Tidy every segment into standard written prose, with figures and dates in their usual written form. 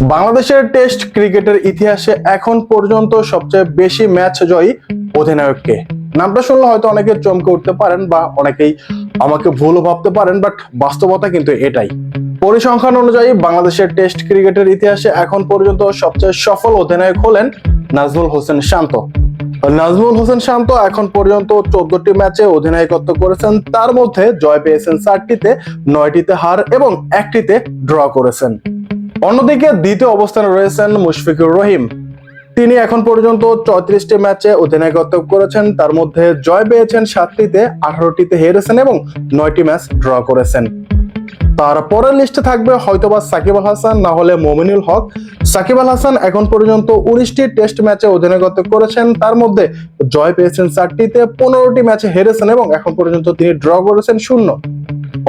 বাংলাদেশের টেস্ট ক্রিকেটের ইতিহাসে এখন পর্যন্ত সবচেয়ে বেশি ম্যাচ জয়ী অধিনায়ককে? নামটা শুনলে হয়তো অনেকে চমকে উঠতে পারেন বা অনেকেই আমাকে ভুলও ভাবতে পারেন, বাট বাস্তবতা কিন্তু এটাই। পরিসংখ্যান অনুযায়ী বাংলাদেশের টেস্ট ক্রিকেটের ইতিহাসে এখন পর্যন্ত সবচেয়ে সফল অধিনায়ক হলেন নাজমুল হোসেন শান্ত। নাজমুল হোসেন শান্ত এখন পর্যন্ত 14টি ম্যাচে অধিনায়কত্ব করেছেন। তার মধ্যে জয় পেয়েছেন 4টিতে, 9টিতে হার এবং 1টিতে ড্র করেছেন। অন্যদিকে দ্বিতীয় অবস্থানে রয়েছেন মুশফিকুর রহিম। তিনি এখন পর্যন্ত 34টি ম্যাচে অধিনায়কত্ব করেছেন। তার মধ্যে জয় পেয়েছেন 7টিতে, 18টিতে হেরেছেন এবং 9টি ম্যাচ ড্র করেছেন। তারপরের লিস্টে থাকবে হয়তোবা সাকিব আল হাসান, না হলে মমিনুল হক। সাকিব আল হাসান এখন পর্যন্ত 19টি টেস্ট ম্যাচে অধিনায়কত্ব করেছেন। তার মধ্যে জয় পেয়েছেন 4টিতে, 15টি ম্যাচে হেরেছেন এবং এখন পর্যন্ত তিনি ড্র করেছেন 0।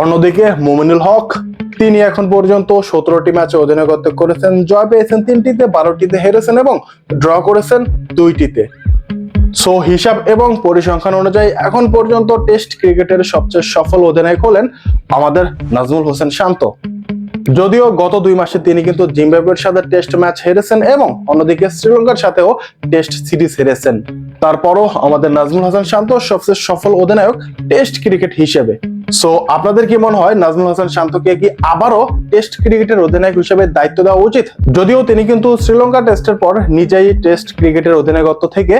অন্যদিকে মমিনুল হক, তিনি এখন পর্যন্ত 17টি ম্যাচে অধিনায়কত্ব করেছেন। জয় পেয়েছেন 3টিতে, 12টিতে হেরেছেন এবং ড্র করেছেন 2টিতে। সো হিসাব এবং পরিসংখ্যান অনুযায়ী এখন পর্যন্ত টেস্ট ক্রিকেটের সবচেয়ে সফল অধিনায়ক হলেন আমাদের নাজমুল হোসেন শান্ত। যদিও গত 2 মাসে তিনি কিন্তু জিম্বাবুয়ের সাথে টেস্ট ম্যাচ হেরেছেন এবং অন্যদিকে শ্রীলঙ্কার সাথেও টেস্ট সিরিজ হেরেছেন, তারপরও আমাদের নাজমুল হাসান শান্ত সবচেয়ে সফল অধিনায়ক টেস্ট ক্রিকেট হিসেবে। সো আপনাদের কি মনে হয় নাজমুল হাসান শান্তকে কি আবারও টেস্ট ক্রিকেটের অধিনায়ক হিসেবে দায়িত্ব দেওয়া উচিত? যদিও তিনি কিন্তু শ্রীলঙ্কা টেস্টের পর নিজেই টেস্ট ক্রিকেটের অধিনায়কত্ব থেকে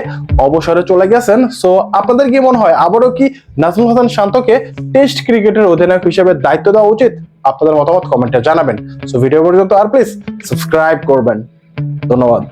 অবসরে চলে গেছেন। সো আপনাদের কি মনে হয় আবারও কি নাজমুল হাসান শান্তকে টেস্ট ক্রিকেটের অধিনায়ক হিসেবে দায়িত্ব দেওয়া উচিত? আপনাদের মতামত কমেন্টে জানাবেন। সো ভিডিও পর্যন্ত আর প্লিজ সাবস্ক্রাইব করবেন। ধন্যবাদ।